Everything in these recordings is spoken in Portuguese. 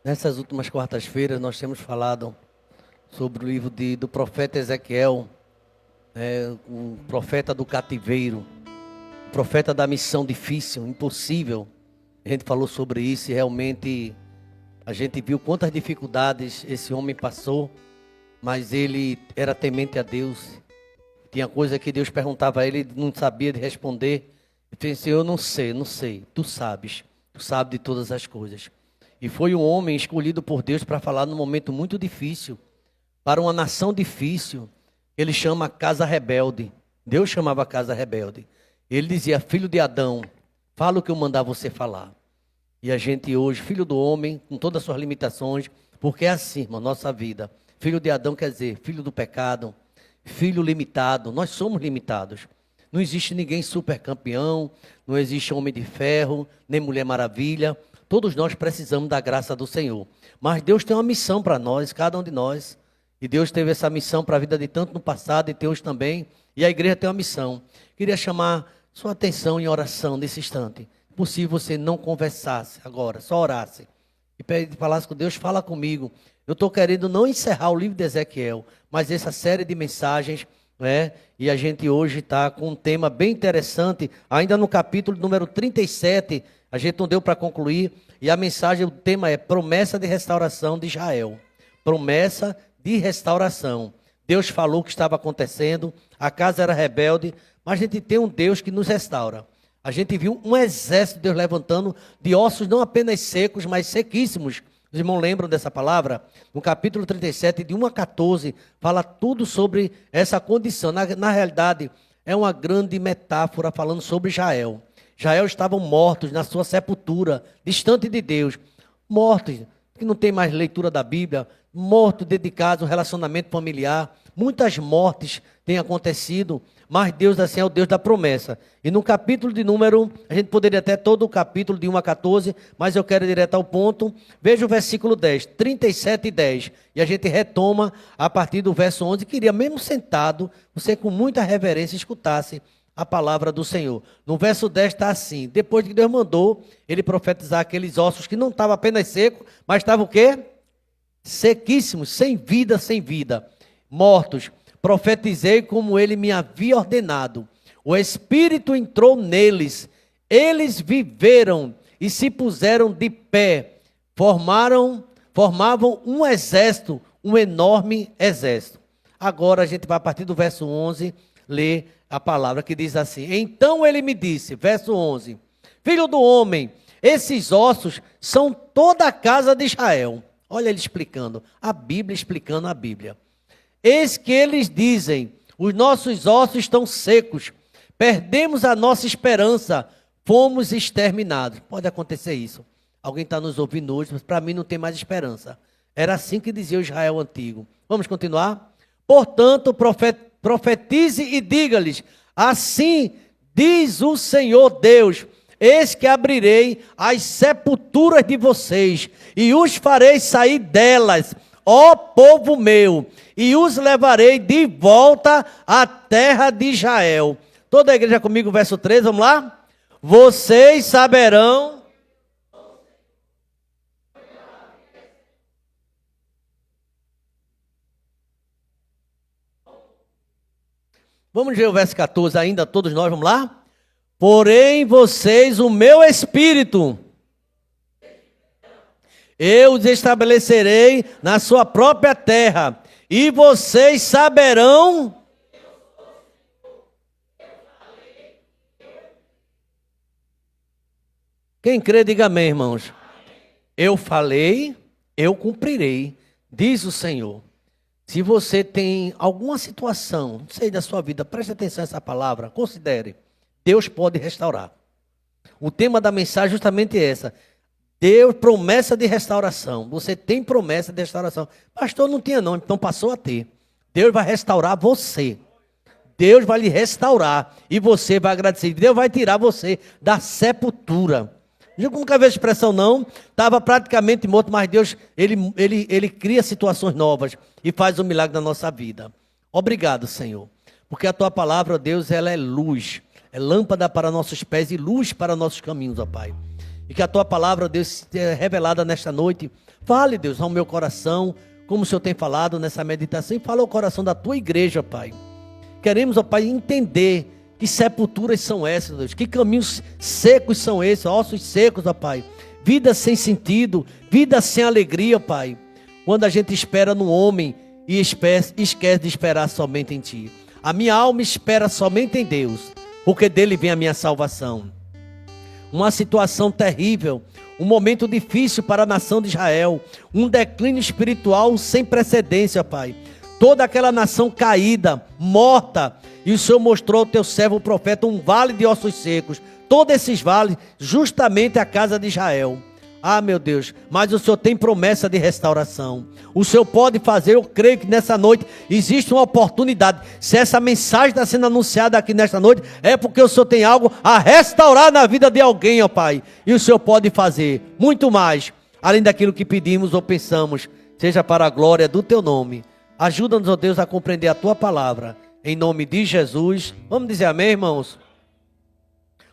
Nessas últimas quartas-feiras nós temos falado sobre o livro do profeta Ezequiel, o profeta do cativeiro, o profeta da missão difícil, impossível. A gente falou sobre isso e realmente a gente viu quantas dificuldades esse homem passou, mas ele era temente a Deus. Tinha coisa que Deus perguntava a ele, ele não sabia de responder. Ele disse: eu não sei, tu sabes de todas as coisas. E foi um homem escolhido por Deus para falar num momento muito difícil, para uma nação difícil. Ele chama a casa rebelde. Deus chamava a casa rebelde. Ele dizia: filho de Adão, fala o que eu mandar você falar. E a gente hoje, filho do homem, com todas as suas limitações, porque é assim, irmão, nossa vida. Filho de Adão quer dizer filho do pecado, filho limitado. Nós somos limitados. Não existe ninguém super campeão, não existe homem de ferro, nem mulher maravilha. Todos nós precisamos da graça do Senhor. Mas Deus tem uma missão para nós, cada um de nós. E Deus teve essa missão para a vida de tanto no passado e tem hoje também. E a igreja tem uma missão. Queria chamar sua atenção em oração nesse instante. Se possível você não conversasse agora, só orasse. E falasse com Deus: fala comigo. Eu estou querendo não encerrar o livro de Ezequiel, mas essa série de mensagens, e a gente hoje está com um tema bem interessante, ainda no capítulo número 37, a gente não deu para concluir, e a mensagem, o tema é promessa de restauração de Israel. Promessa de restauração. Deus falou o que estava acontecendo, a casa era rebelde, mas a gente tem um Deus que nos restaura. A gente viu um exército de Deus levantando de ossos não apenas secos, mas sequíssimos. Os irmãos lembram dessa palavra? No capítulo 37, de 1 a 14, fala tudo sobre essa condição. Na realidade, é uma grande metáfora falando sobre Israel. Israel estavam mortos na sua sepultura, distante de Deus. Mortos, que não tem mais leitura da Bíblia, mortos dedicados ao relacionamento familiar. Muitas mortes têm acontecido, mas Deus assim é o Deus da promessa. E no capítulo de número, a gente poderia até todo o capítulo de 1 a 14, mas eu quero ir direto ao ponto. Veja o versículo 10, 37 e 10. E a gente retoma a partir do verso 11. Queria mesmo sentado, você com muita reverência escutasse a palavra do Senhor. No verso 10 está assim: depois que Deus mandou ele profetizar aqueles ossos que não estavam apenas secos, mas estavam o quê? Sequíssimos, sem vida, mortos. Profetizei como ele me havia ordenado. O Espírito entrou neles. Eles viveram e se puseram de pé. Formavam um exército, um enorme exército. Agora a gente vai a partir do verso 11 ler a palavra que diz assim: então ele me disse, verso 11: filho do homem, esses ossos são toda a casa de Israel. Olha ele explicando, a Bíblia explicando a Bíblia. Eis que eles dizem: os nossos ossos estão secos, perdemos a nossa esperança, fomos exterminados. Pode acontecer isso. Alguém está nos ouvindo hoje, mas para mim não tem mais esperança. Era assim que dizia o Israel antigo. Vamos continuar? Portanto, profetize e diga-lhes: assim diz o Senhor Deus: eis que abrirei as sepulturas de vocês e os farei sair delas, ó povo meu, e os levarei de volta à terra de Israel. Toda a igreja comigo, verso 3, vamos lá? Vocês saberão. Vamos ver o verso 14 ainda, todos nós, vamos lá? Porém vocês o meu espírito, eu os estabelecerei na sua própria terra, e vocês saberão. Quem crê, diga amém, irmãos. Eu falei, eu cumprirei, diz o Senhor. Se você tem alguma situação, não sei da sua vida, preste atenção a essa palavra, considere. Deus pode restaurar. O tema da mensagem é justamente essa. Deus, promessa de restauração. Você tem promessa de restauração. Pastor, não tinha não, então passou a ter. Deus vai restaurar você. Deus vai lhe restaurar e você vai agradecer. Deus vai tirar você da sepultura. Eu nunca vi a expressão não. Estava praticamente morto, mas Deus, ele cria situações novas e faz um milagre na nossa vida. Obrigado, Senhor. Porque a tua palavra, Deus, ela é luz. É lâmpada para nossos pés e luz para nossos caminhos, ó Pai. e que a tua palavra, Deus, seja revelada nesta noite. Fale, Deus, ao meu coração, como o Senhor tem falado nessa meditação, e fala ao coração da tua igreja, Pai. Queremos, ó Pai, entender que sepulturas são essas, Deus, que caminhos secos são esses, ossos secos, ó Pai. Vida sem sentido, vida sem alegria, Pai. Quando a gente espera no homem e esquece de esperar somente em Ti. A minha alma espera somente em Deus, porque dele vem a minha salvação. Uma situação terrível, um momento difícil para a nação de Israel, um declínio espiritual sem precedência, Pai. Toda aquela nação caída, morta, e o Senhor mostrou ao teu servo o profeta um vale de ossos secos. Todos esses vales, justamente a casa de Israel. Ah, meu Deus, mas o Senhor tem promessa de restauração. O Senhor pode fazer, eu creio que nessa noite existe uma oportunidade. Se essa mensagem está sendo anunciada aqui nesta noite, é porque o Senhor tem algo a restaurar na vida de alguém, ó Pai. E o Senhor pode fazer muito mais, além daquilo que pedimos ou pensamos, seja para a glória do teu nome. Ajuda-nos, ó Deus, a compreender a tua palavra. Em nome de Jesus. Vamos dizer amém, irmãos?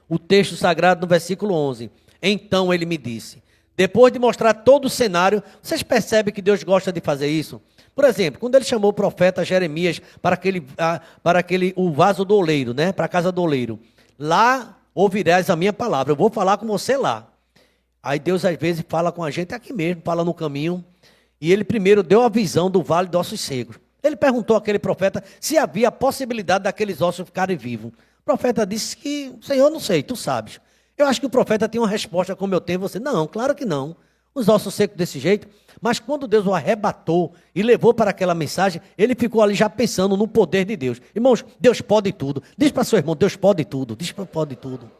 O texto sagrado no versículo 11. Então ele me disse. Depois de mostrar todo o cenário, vocês percebem que Deus gosta de fazer isso? Por exemplo, quando ele chamou o profeta Jeremias para o vaso do oleiro, né? Para a casa do oleiro. Lá ouvirás a minha palavra, eu vou falar com você lá. Aí Deus às vezes fala com a gente aqui mesmo, fala no caminho. E ele primeiro deu a visão do vale de ossos secos. Ele perguntou àquele profeta se havia a possibilidade daqueles ossos ficarem vivos. O profeta disse que, Senhor, não sei, tu sabes. Eu acho que o profeta tinha uma resposta como eu tenho, você, não, claro que não. Os ossos secos desse jeito. Mas quando Deus o arrebatou e levou para aquela mensagem, ele ficou ali já pensando no poder de Deus. Irmãos, Deus pode tudo. Diz para seu irmão, Deus pode tudo. Diz para pode tudo.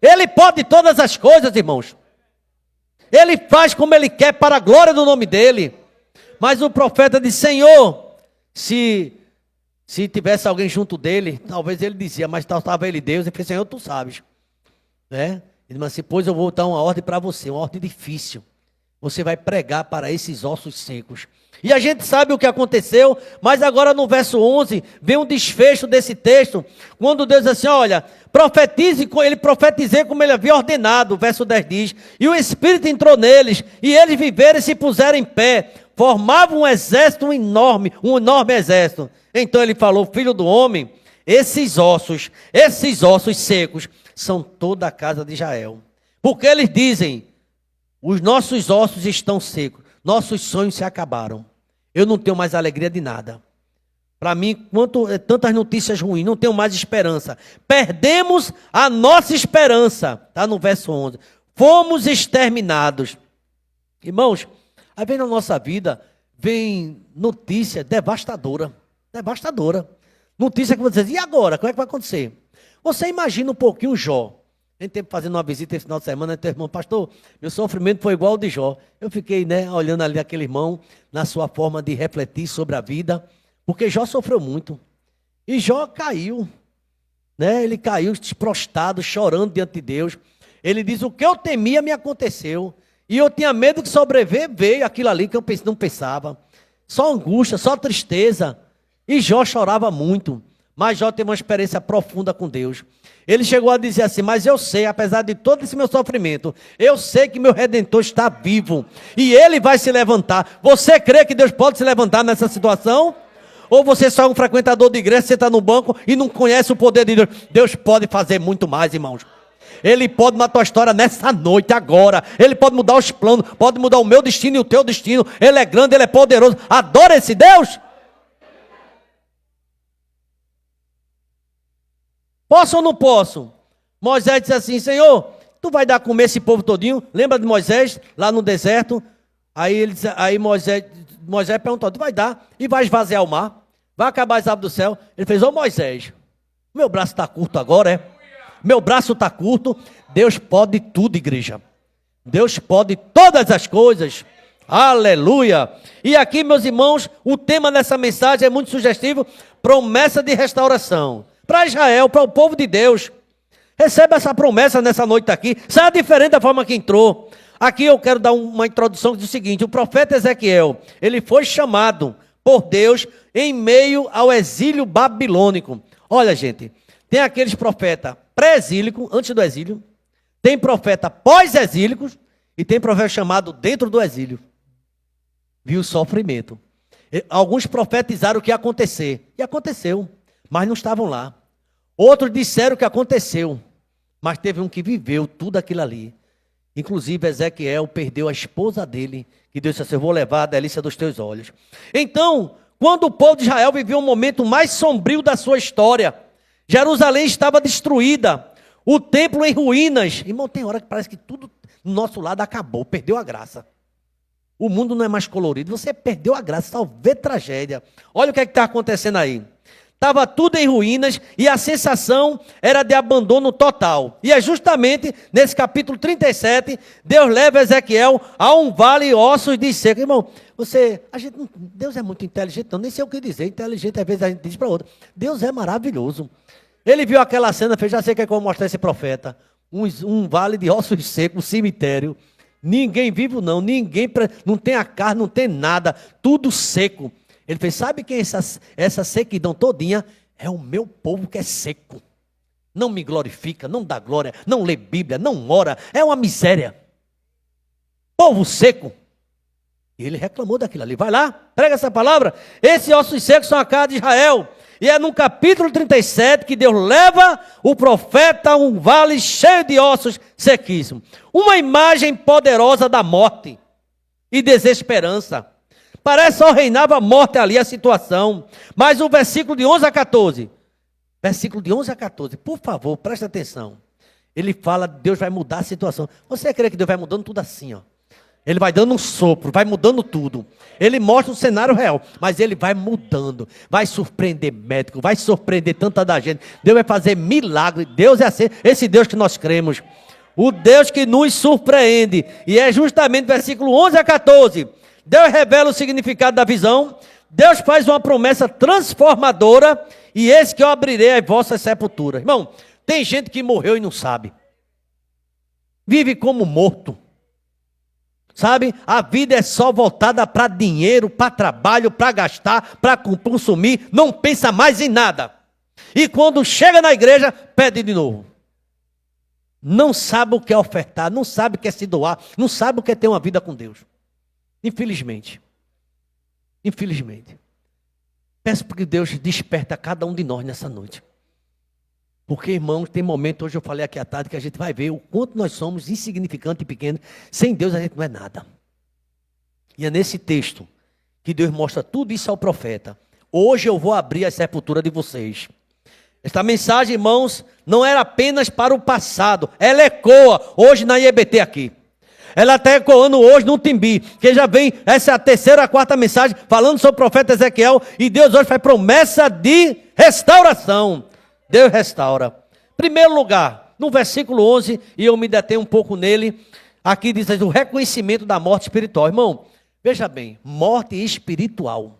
Ele pode todas as coisas, irmãos. Ele faz como ele quer para a glória do nome dele. Mas o profeta disse, Senhor, se tivesse alguém junto dele, talvez ele dizia, mas estava ele Deus. Ele disse, Senhor, tu sabes. Ele disse assim, pois eu vou dar uma ordem para você, uma ordem difícil. Você vai pregar para esses ossos secos. E a gente sabe o que aconteceu, mas agora no verso 11, vem um desfecho desse texto, quando Deus diz assim, olha, profetizei como ele havia ordenado, o verso 10 diz, e o Espírito entrou neles, e eles viveram e se puseram em pé, formavam um exército enorme, um enorme exército. Então ele falou, filho do homem, esses ossos secos, são toda a casa de Israel. Porque eles dizem, os nossos ossos estão secos, nossos sonhos se acabaram. Eu não tenho mais alegria de nada. Para mim, tantas notícias ruins, não tenho mais esperança. Perdemos a nossa esperança. Está no verso 11. Fomos exterminados. Irmãos, às vezes na nossa vida, vem notícia devastadora. Devastadora. Notícia que você diz, e agora? Como é que vai acontecer? Você imagina um pouquinho Jó. A gente teve fazendo uma visita esse final de semana, né, irmão, pastor, meu sofrimento foi igual ao de Jó. Eu fiquei, olhando ali aquele irmão, na sua forma de refletir sobre a vida, porque Jó sofreu muito. E Jó caiu, ele caiu prostrado, chorando diante de Deus. Ele diz, o que eu temia me aconteceu. E eu tinha medo que sobreviver, veio aquilo ali que eu não pensava. Só angústia, só tristeza. E Jó chorava muito. Mas Jó teve uma experiência profunda com Deus. Ele chegou a dizer assim, mas eu sei, apesar de todo esse meu sofrimento, eu sei que meu Redentor está vivo. E Ele vai se levantar. Você crê que Deus pode se levantar nessa situação? Ou você só é um frequentador de igreja, você está no banco e não conhece o poder de Deus? Deus pode fazer muito mais, irmãos. Ele pode mudar a tua história nessa noite, agora. Ele pode mudar os planos, pode mudar o meu destino e o teu destino. Ele é grande, Ele é poderoso. Adora esse Deus? Posso ou não posso? Moisés disse assim, Senhor, tu vai dar a comer esse povo todinho? Lembra de Moisés, lá no deserto? Aí Moisés perguntou, tu vai dar? E vai esvaziar o mar? Vai acabar as aves do céu? Ele fez, Moisés, meu braço está curto agora, é? Meu braço está curto. Deus pode tudo, igreja. Deus pode todas as coisas. Aleluia. E aqui, meus irmãos, o tema dessa mensagem é muito sugestivo. Promessa de restauração. Para Israel, para o povo de Deus. Receba essa promessa nessa noite aqui. Será diferente da forma que entrou. Aqui eu quero dar uma introdução que diz o seguinte. O profeta Ezequiel, ele foi chamado por Deus em meio ao exílio babilônico. Olha, gente, tem aqueles profetas pré-exílicos, antes do exílio. Tem profeta pós-exílicos e tem profeta chamado dentro do exílio. Viu o sofrimento. Alguns profetizaram o que ia acontecer. E aconteceu, mas não estavam lá. Outros disseram o que aconteceu, mas teve um que viveu tudo aquilo ali. Inclusive Ezequiel perdeu a esposa dele, que Deus disse: eu vou levar a delícia dos teus olhos. Então, quando o povo de Israel viveu um momento mais sombrio da sua história, Jerusalém estava destruída, o templo em ruínas. Irmão, tem hora que parece que tudo do nosso lado acabou, perdeu a graça. O mundo não é mais colorido, você perdeu a graça, só vê tragédia. Olha o que está acontecendo aí. Estava tudo em ruínas e a sensação era de abandono total. E é justamente nesse capítulo 37, Deus leva Ezequiel a um vale de ossos de seco. Irmão, Deus é muito inteligente, não, nem sei o que dizer. Inteligente, às vezes a gente diz para outra. Deus é maravilhoso. Ele viu aquela cena, fez: já sei o que é que eu vou mostrar esse profeta. Um vale de ossos secos, um cemitério. Ninguém vivo não, não tem a carne, não tem nada, tudo seco. Ele fez: sabe quem é essa sequidão todinha? É o meu povo que é seco. Não me glorifica, não dá glória, não lê Bíblia, não ora, é uma miséria. Povo seco. E ele reclamou daquilo ali. Vai lá, prega essa palavra. Esses ossos secos são a casa de Israel. E é no capítulo 37 que Deus leva o profeta a um vale cheio de ossos sequíssimos. Uma imagem poderosa da morte e desesperança. Parece só reinava a morte ali, a situação. Mas o versículo de 11 a 14. Versículo de 11 a 14. Por favor, preste atenção. Ele fala: Deus vai mudar a situação. Você crê que Deus vai mudando tudo assim, ó? Ele vai dando um sopro, vai mudando tudo. Ele mostra o cenário real, mas ele vai mudando. Vai surpreender médico, vai surpreender tanta da gente. Deus vai fazer milagre. Deus é assim, esse Deus que nós cremos. O Deus que nos surpreende. E é justamente versículo 11 a 14. Deus revela o significado da visão. Deus faz uma promessa transformadora. E eis que eu abrirei as vossas sepulturas. Irmão, tem gente que morreu e não sabe. Vive como morto. Sabe, a vida é só voltada para dinheiro, para trabalho, para gastar, para consumir, não pensa mais em nada. E quando chega na igreja, pede de novo. Não sabe o que é ofertar, não sabe o que é se doar, não sabe o que é ter uma vida com Deus. Infelizmente. Infelizmente. Peço que Deus desperta cada um de nós nessa noite. Porque, irmãos, tem momento, hoje eu falei aqui à tarde, que a gente vai ver o quanto nós somos insignificantes e pequenos. Sem Deus a gente não é nada. E é nesse texto que Deus mostra tudo isso ao profeta. Hoje eu vou abrir a sepultura de vocês. Esta mensagem, irmãos, não era apenas para o passado. Ela ecoa hoje na IEBT aqui. Ela está ecoando hoje no Timbi, que já vem, essa é a terceira, a quarta mensagem, falando sobre o profeta Ezequiel. E Deus hoje faz promessa de restauração. Deus restaura. Primeiro lugar, no versículo 11, e eu me detenho um pouco nele, aqui diz o reconhecimento da morte espiritual. Irmão, veja bem, morte espiritual.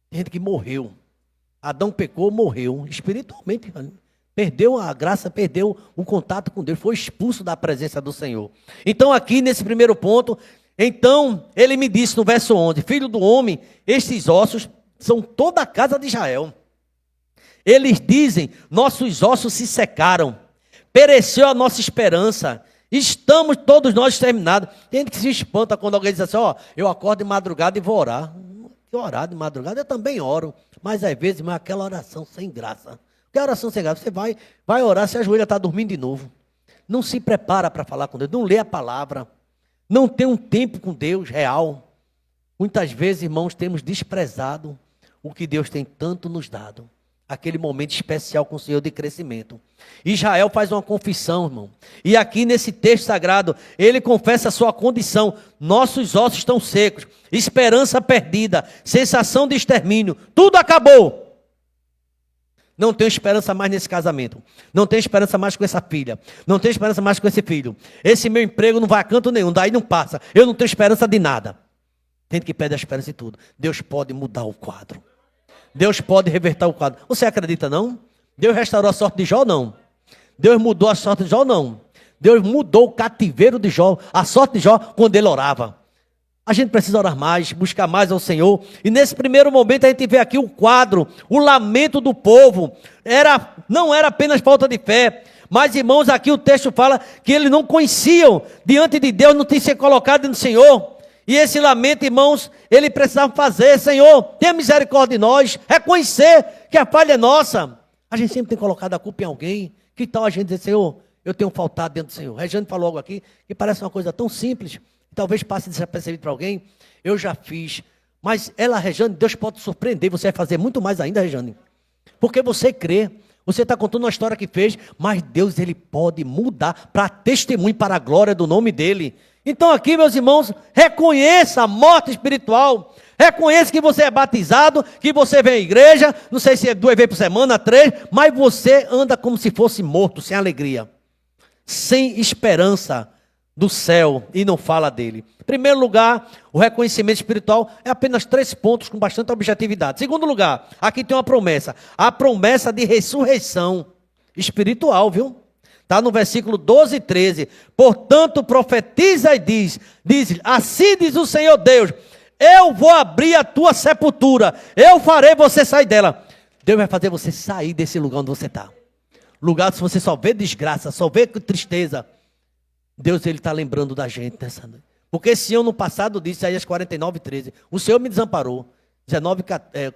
Tem gente que morreu. Adão pecou, morreu espiritualmente. Perdeu a graça, perdeu o contato com Deus, foi expulso da presença do Senhor. Então aqui nesse primeiro ponto, então ele me disse no verso 11, filho do homem, estes ossos são toda a casa de Israel. Eles dizem: nossos ossos se secaram, pereceu a nossa esperança, estamos todos nós exterminados. Tem gente que se espanta quando alguém diz assim: ó, eu acordo de madrugada e vou orar. Orar de madrugada, eu também oro, mas às vezes é aquela oração sem graça. Que é oração sem graça? Você vai orar, se a joelha está dormindo de novo. Não se prepara para falar com Deus, não lê a palavra, não tem um tempo com Deus real. Muitas vezes, irmãos, temos desprezado o que Deus tem tanto nos dado. Aquele momento especial com o Senhor de crescimento. Israel faz uma confissão, irmão. E aqui nesse texto sagrado, ele confessa a sua condição. Nossos ossos estão secos, esperança perdida, sensação de extermínio. Tudo acabou. Não tenho esperança mais nesse casamento. Não tenho esperança mais com essa filha. Não tenho esperança mais com esse filho. Esse meu emprego não vai a canto nenhum, daí não passa. Eu não tenho esperança de nada. Tem que perder a esperança de tudo. Deus pode mudar o quadro. Deus pode reverter o quadro. Você acredita não? Deus restaurou a sorte de Jó? Não. Deus mudou a sorte de Jó? Não. Deus mudou o cativeiro de Jó, a sorte de Jó, quando ele orava. A gente precisa orar mais, buscar mais ao Senhor. E nesse primeiro momento a gente vê aqui o quadro, o lamento do povo. Não era apenas falta de fé, Mas, irmãos, aqui o texto fala que eles não conheciam diante de Deus, não tinham se colocado no Senhor. E esse lamento, irmãos, ele precisava fazer: Senhor, tenha misericórdia de nós, reconhecer que a falha é nossa. A gente sempre tem colocado a culpa em alguém. Que tal a gente dizer: Senhor, eu tenho faltado dentro do Senhor? Regiane falou algo aqui que parece uma coisa tão simples, talvez passe desapercebido para alguém. Eu já fiz, mas ela, Regiane, Deus pode surpreender, você vai fazer muito mais ainda, Regiane, porque você crê. Você está contando uma história que fez, mas Deus, ele pode mudar para testemunho, para a glória do nome dele. Então aqui, meus irmãos, reconheça a morte espiritual. Reconheça que você é batizado, que você vem à igreja, não sei se é 2 vezes por semana, 3, mas você anda como se fosse morto, sem alegria, sem esperança do céu, e não fala dele. Em primeiro lugar, o reconhecimento espiritual é apenas 3 pontos com bastante objetividade. Segundo lugar, aqui tem uma promessa, a promessa de ressurreição espiritual, viu? Está no versículo 12 e 13. Portanto, profetiza e diz, assim diz o Senhor Deus: eu vou abrir a tua sepultura, eu farei você sair dela. Deus vai fazer você sair desse lugar onde você está. Lugar se você só vê desgraça, só vê tristeza. Deus, ele está lembrando da gente nessa noite. Porque esse ano passado disse, Isaías 49, 13, o Senhor me desamparou.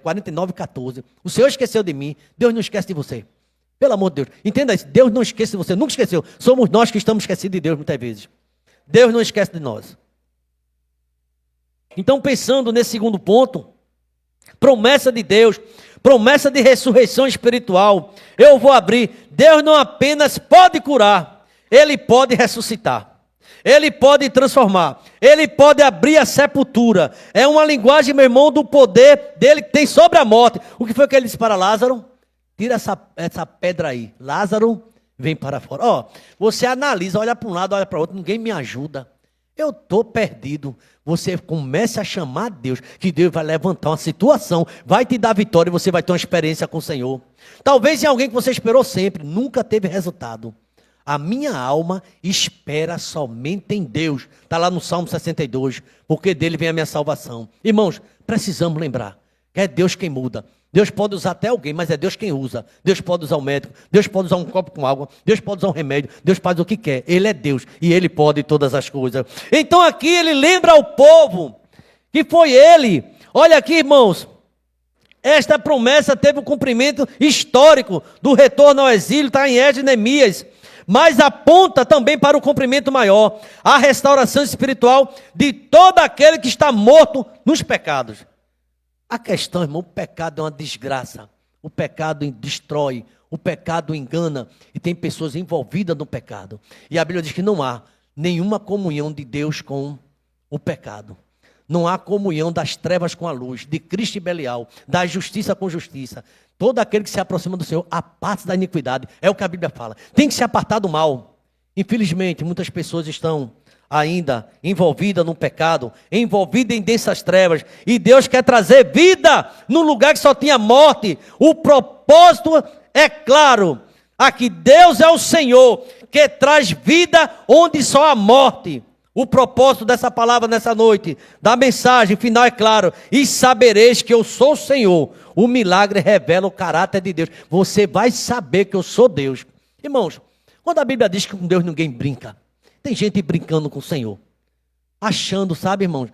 49, 14. O Senhor esqueceu de mim. Deus não esquece de você. Pelo amor de Deus. Entenda isso. Deus não esquece de você. Nunca esqueceu. Somos nós que estamos esquecidos de Deus muitas vezes. Deus não esquece de nós. Então, pensando nesse segundo ponto, promessa de Deus, promessa de ressurreição espiritual. Eu vou abrir. Deus não apenas pode curar, ele pode ressuscitar. Ele pode transformar. Ele pode abrir a sepultura. É uma linguagem, meu irmão, do poder dele que tem sobre a morte. O que foi que ele disse para Lázaro? Tira essa pedra aí. Lázaro, vem para fora. Ó, você analisa, olha para um lado, olha para o outro. Ninguém me ajuda. Eu estou perdido. Você comece a chamar Deus, que Deus vai levantar uma situação, vai te dar vitória e você vai ter uma experiência com o Senhor. Talvez em alguém que você esperou sempre, nunca teve resultado. A minha alma espera somente em Deus. Está lá no Salmo 62. Porque dele vem a minha salvação. Irmãos, precisamos lembrar que é Deus quem muda. Deus pode usar até alguém, mas é Deus quem usa. Deus pode usar um médico. Deus pode usar um copo com água. Deus pode usar um remédio. Deus faz o que quer. Ele é Deus e ele pode todas as coisas. Então aqui ele lembra ao povo que foi ele. Olha aqui, irmãos. Esta promessa teve um cumprimento histórico do retorno ao exílio. Está em Esdras e Neemias. Mas aponta também para o cumprimento maior, a restauração espiritual de todo aquele que está morto nos pecados. A questão, irmão, o pecado é uma desgraça. O pecado destrói, o pecado engana e tem pessoas envolvidas no pecado. E a Bíblia diz que não há nenhuma comunhão de Deus com o pecado. Não há comunhão das trevas com a luz, de Cristo e Belial, da justiça com justiça. Todo aquele que se aproxima do Senhor, aparta da iniquidade. É o que a Bíblia fala. Tem que se apartar do mal. Infelizmente, muitas pessoas estão ainda envolvidas no pecado, envolvidas em densas trevas. E Deus quer trazer vida num lugar que só tinha morte. O propósito é claro. Aqui Deus é o Senhor que traz vida onde só há morte. O propósito dessa palavra nessa noite, da mensagem final é claro: e sabereis que eu sou o Senhor. O milagre revela o caráter de Deus. Você vai saber que eu sou Deus. Irmãos, quando a Bíblia diz que com Deus ninguém brinca, tem gente brincando com o Senhor, achando, sabe, irmãos,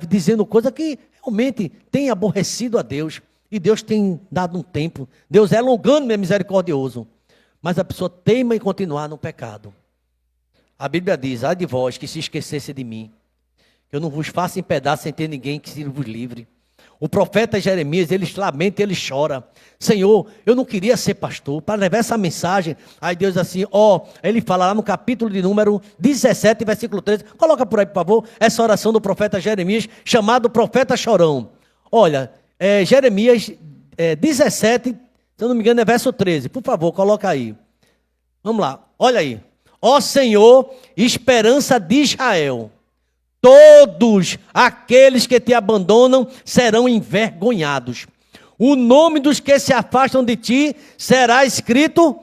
dizendo coisa que realmente tem aborrecido a Deus. E Deus tem dado um tempo. Deus é longânimo e misericordioso. Mas a pessoa teima em continuar no pecado. A Bíblia diz: ai de vós que se esquecesse de mim, que eu não vos faço em pedaços sem ter ninguém que se vos livre. O profeta Jeremias, ele lamenta, ele chora: Senhor, eu não queria ser pastor, para levar essa mensagem. Aí Deus assim, ele fala lá no capítulo de número 17, versículo 13, coloca por aí, por favor, essa oração do profeta Jeremias, chamado profeta chorão. Olha, Jeremias 17, se eu não me engano é verso 13, por favor, coloca aí. Vamos lá, olha aí. Ó Senhor, esperança de Israel, todos aqueles que te abandonam serão envergonhados. O nome dos que se afastam de ti será escrito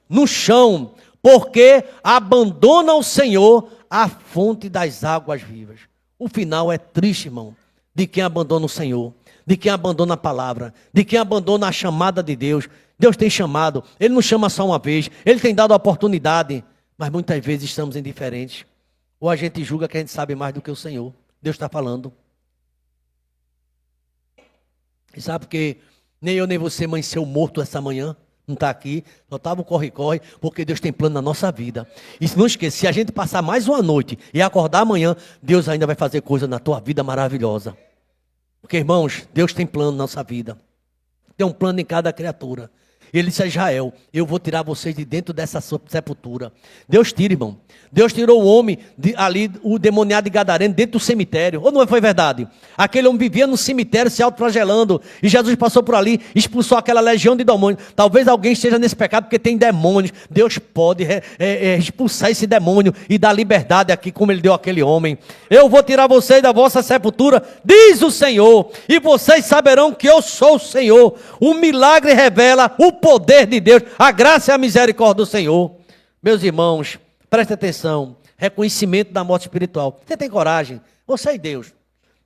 no chão, porque abandona o Senhor a fonte das águas vivas. O final é triste, irmão, de quem abandona o Senhor, de quem abandona a palavra, de quem abandona a chamada de Deus, Deus tem chamado. Ele não chama só uma vez. Ele tem dado a oportunidade. Mas muitas vezes estamos indiferentes. Ou a gente julga que a gente sabe mais do que o Senhor. Deus está falando. E sabe por quê? Nem eu nem você amanheceu morto essa manhã. Não está aqui. Só estava um corre-corre. Porque Deus tem plano na nossa vida. E não esqueça, se a gente passar mais uma noite e acordar amanhã, Deus ainda vai fazer coisa na tua vida maravilhosa. Porque, irmãos, Deus tem plano na nossa vida. Tem um plano em cada criatura. Ele disse a Israel, eu vou tirar vocês de dentro dessa sepultura. Deus tira, irmão. Deus tirou o homem ali, o demoniado de Gadareno, dentro do cemitério. Ou não foi verdade? Aquele homem vivia no cemitério se autoflagelando. E Jesus passou por ali, expulsou aquela legião de demônios. Talvez alguém esteja nesse pecado porque tem demônios. Deus pode expulsar esse demônio e dar liberdade aqui, como ele deu àquele homem. Eu vou tirar vocês da vossa sepultura, diz o Senhor. E vocês saberão que eu sou o Senhor. O milagre revela o poder de Deus, a graça e a misericórdia do Senhor. Meus irmãos, preste atenção. Reconhecimento da morte espiritual. Você tem coragem? Você e Deus.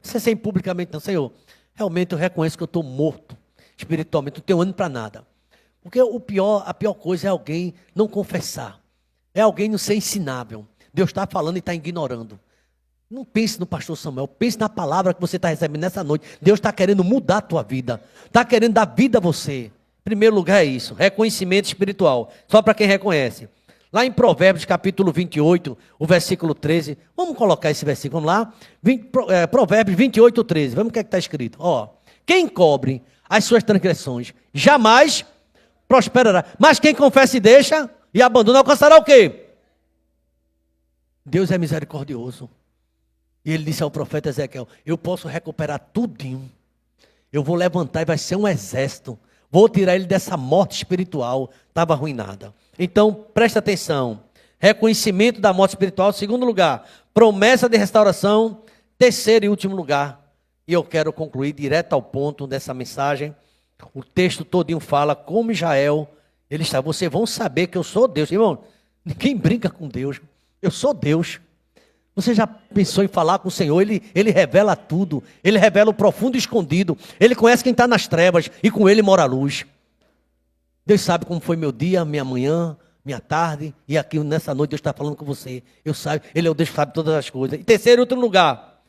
Você sem publicamente não. Senhor, realmente eu reconheço que eu estou morto espiritualmente. Não tenho ânimo para nada. Porque a pior coisa é alguém não confessar. É alguém não ser ensinável. Deus está falando e está ignorando. Não pense no pastor Samuel. Pense na palavra que você está recebendo nessa noite. Deus está querendo mudar a tua vida. Está querendo dar vida a você. Em primeiro lugar é isso, reconhecimento espiritual, só para quem reconhece. Lá em Provérbios capítulo 28, o versículo 13, vamos colocar esse versículo, vamos lá, Provérbios 28, 13, vamos ver o que está escrito. Ó, quem cobre as suas transgressões, jamais prosperará, mas quem confessa e deixa e abandona, alcançará o quê? Deus é misericordioso. E ele disse ao profeta Ezequiel, eu posso recuperar tudinho, eu vou levantar e vai ser um exército. Vou tirar ele dessa morte espiritual. Estava arruinada. Então, presta atenção. Reconhecimento da morte espiritual. Segundo lugar, promessa de restauração. Terceiro e último lugar. E eu quero concluir direto ao ponto dessa mensagem. O texto todinho fala como Israel, ele está. Vocês vão saber que eu sou Deus. Irmão, ninguém brinca com Deus. Eu sou Deus. Você já pensou em falar com o Senhor? Ele revela tudo. Ele revela o profundo e escondido. Ele conhece quem está nas trevas e com ele mora a luz. Deus sabe como foi meu dia, minha manhã, minha tarde. E aqui nessa noite Deus está falando com você. Eu sei, Ele é o Deus que sabe todas as coisas. E terceiro e último lugar.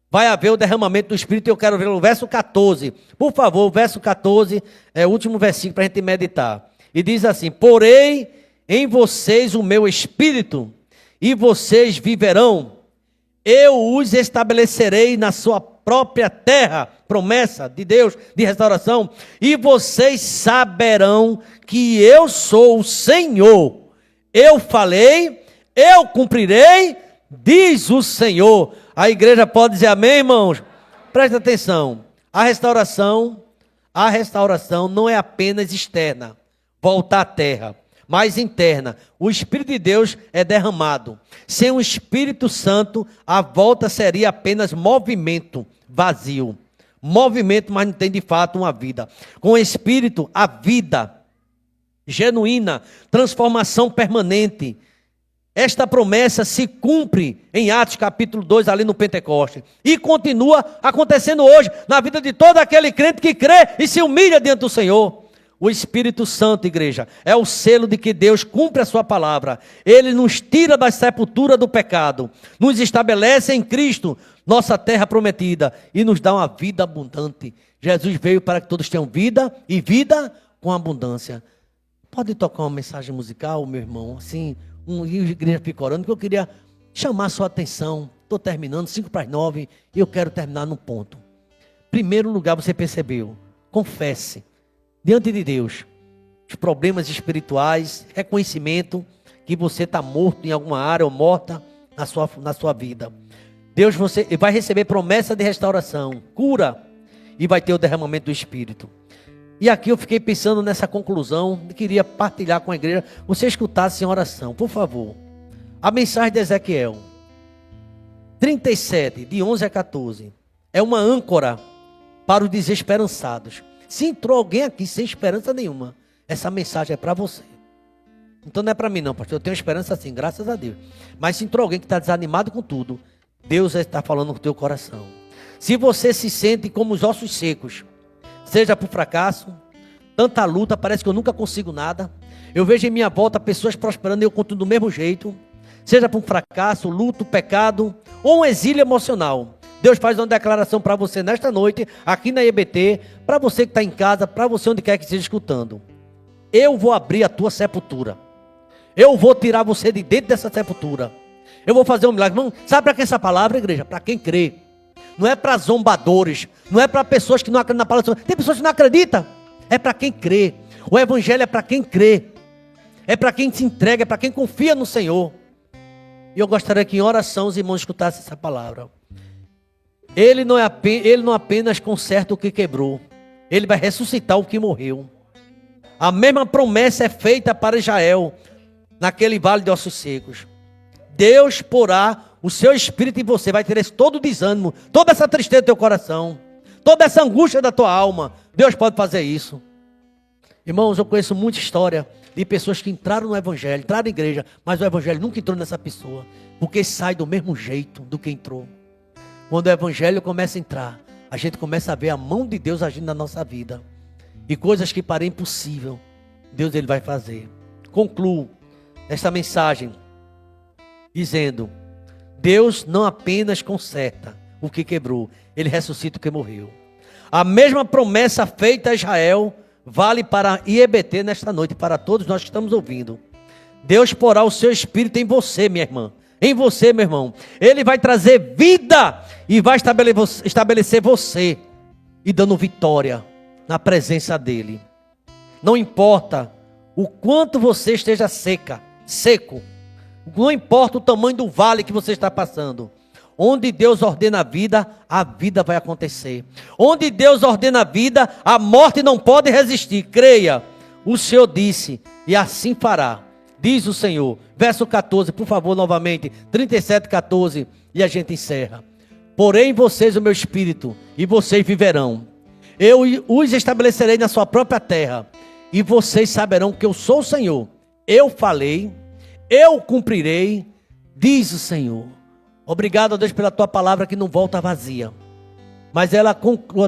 Vai haver o derramamento do Espírito. E eu quero ver o verso 14. Por favor, o verso 14 é o último versículo para a gente meditar. E diz assim, porei em vocês o meu Espírito e vocês viverão. Eu os estabelecerei na sua própria terra, promessa de Deus, de restauração, e vocês saberão que eu sou o Senhor. Eu falei, eu cumprirei, diz o Senhor. A igreja pode dizer amém, irmãos? Presta atenção, a restauração não é apenas externa, voltar à terra, mas interna. O Espírito de Deus é derramado. Sem o Espírito Santo, a volta seria apenas movimento vazio. Movimento, mas não tem de fato uma vida. Com o Espírito, a vida genuína, transformação permanente. Esta promessa se cumpre em Atos capítulo 2, ali no Pentecoste. E continua acontecendo hoje, na vida de todo aquele crente que crê e se humilha diante do Senhor. O Espírito Santo, igreja, é o selo de que Deus cumpre a sua palavra. Ele nos tira da sepultura do pecado, nos estabelece em Cristo, nossa terra prometida, e nos dá uma vida abundante. Jesus veio para que todos tenham vida e vida com abundância. Pode tocar uma mensagem musical, meu irmão? Assim, a igreja fica orando, que eu queria chamar a sua atenção. Estou terminando, 8:55, e eu quero terminar num ponto. Primeiro lugar, você percebeu, confesse. Diante de Deus, os problemas espirituais, reconhecimento que você está morto em alguma área ou morta na sua vida. Deus, você vai receber promessa de restauração, cura, e vai ter o derramamento do Espírito. E aqui eu fiquei pensando nessa conclusão, e queria partilhar com a igreja, você escutasse em oração, por favor. A mensagem de Ezequiel 37, de 11 a 14, é uma âncora para os desesperançados. Se entrou alguém aqui sem esperança nenhuma, essa mensagem é para você. Então não é para mim não, pastor. Eu tenho esperança sim, graças a Deus. Mas se entrou alguém que está desanimado com tudo, Deus está falando com o teu coração. Se você se sente como os ossos secos, seja por fracasso, tanta luta, parece que eu nunca consigo nada. Eu vejo em minha volta pessoas prosperando e eu continuo do mesmo jeito. Seja por um fracasso, luto, pecado ou um exílio emocional. Deus faz uma declaração para você nesta noite, aqui na IBT, para você que está em casa, para você onde quer que esteja escutando. Eu vou abrir a tua sepultura. Eu vou tirar você de dentro dessa sepultura. Eu vou fazer um milagre. Irmão, sabe para que essa palavra, igreja? Para quem crê. Não é para zombadores. Não é para pessoas que não acreditam na palavra. Tem pessoas que não acreditam. É para quem crê. O evangelho é para quem crê. É para quem se entrega, é para quem confia no Senhor. E eu gostaria que em oração os irmãos escutassem essa palavra. Ele não apenas conserta o que quebrou. Ele vai ressuscitar o que morreu. A mesma promessa é feita para Israel, naquele vale de ossos secos. Deus porá o seu espírito em você, vai ter todo o desânimo, toda essa tristeza do teu coração, toda essa angústia da tua alma. Deus pode fazer isso. Irmãos, eu conheço muita história de pessoas que entraram no evangelho, entraram na igreja, mas o evangelho nunca entrou nessa pessoa, porque sai do mesmo jeito do que entrou. Quando o evangelho começa a entrar, a gente começa a ver a mão de Deus agindo na nossa vida. E coisas que parecem impossível, Deus ele vai fazer. Concluo esta mensagem dizendo: Deus não apenas conserta o que quebrou, Ele ressuscita o que morreu. A mesma promessa feita a Israel vale para a IEBT nesta noite, para todos nós que estamos ouvindo. Deus porá o seu espírito em você, minha irmã, em você, meu irmão. Ele vai trazer vida e vai estabelecer você e dando vitória na presença dele. Não importa o quanto você esteja seco, não importa o tamanho do vale que você está passando. Onde Deus ordena a vida vai acontecer. Onde Deus ordena a vida, a morte não pode resistir. Creia, o Senhor disse, e assim fará, diz o Senhor. Verso 14, por favor, novamente, 37, 14, e a gente encerra. Porém em vocês o meu espírito, e vocês viverão. Eu os estabelecerei na sua própria terra, e vocês saberão que eu sou o Senhor. Eu falei, eu cumprirei, diz o Senhor. Obrigado, Deus, pela tua palavra que não volta vazia. Mas ela,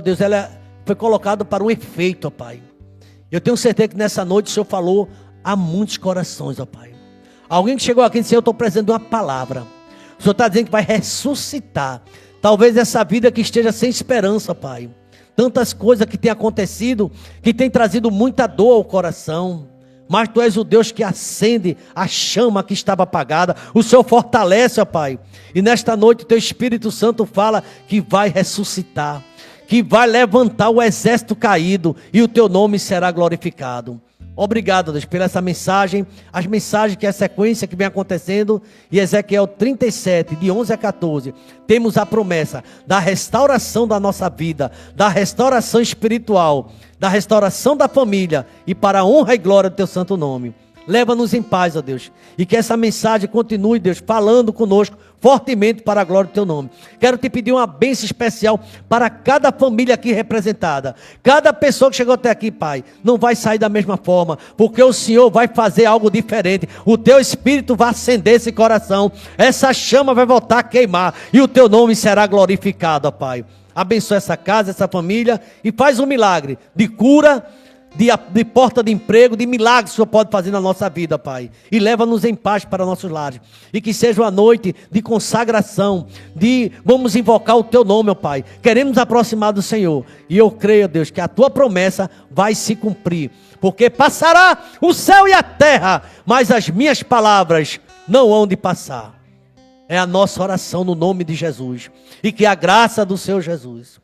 Deus, ela foi colocada para um efeito, ó Pai. Eu tenho certeza que nessa noite o Senhor falou a muitos corações, ó Pai. Alguém que chegou aqui e disse: eu estou precisando de uma palavra. O Senhor está dizendo que vai ressuscitar. Talvez essa vida que esteja sem esperança, Pai. Tantas coisas que têm acontecido, que têm trazido muita dor ao coração. Mas Tu és o Deus que acende a chama que estava apagada. O Senhor fortalece, ó Pai. E nesta noite o Teu Espírito Santo fala que vai ressuscitar, que vai levantar o exército caído e o Teu nome será glorificado. Obrigado, Deus, pela essa mensagem, as mensagens que é a sequência que vem acontecendo. E Ezequiel 37, de 11 a 14, temos a promessa da restauração da nossa vida, da restauração espiritual, da restauração da família e para a honra e glória do Teu santo nome. Leva-nos em paz, ó Deus, e que essa mensagem continue, Deus, falando conosco fortemente para a glória do Teu nome. Quero Te pedir uma bênção especial para cada família aqui representada. Cada pessoa que chegou até aqui, Pai, não vai sair da mesma forma, porque o Senhor vai fazer algo diferente. O Teu Espírito vai acender esse coração, essa chama vai voltar a queimar e o Teu nome será glorificado, ó Pai. Abençoa essa casa, essa família e faz um milagre de cura, de porta de emprego, de milagres que o Senhor pode fazer na nossa vida, Pai. E leva-nos em paz para nossos lares. E que seja uma noite de consagração, vamos invocar o Teu nome, ó Pai. Queremos aproximar do Senhor. E eu creio, Deus, que a Tua promessa vai se cumprir. Porque passará o céu e a terra, mas as minhas palavras não hão de passar. É a nossa oração no nome de Jesus. E que a graça do Senhor Jesus,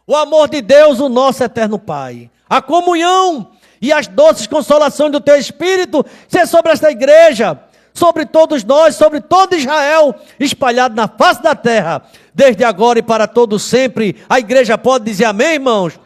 o amor de Deus, o nosso eterno Pai, a comunhão e as doces consolações do Teu Espírito seja sobre esta igreja, sobre todos nós, sobre todo Israel, espalhado na face da terra, desde agora e para todo sempre. A igreja pode dizer amém, irmãos?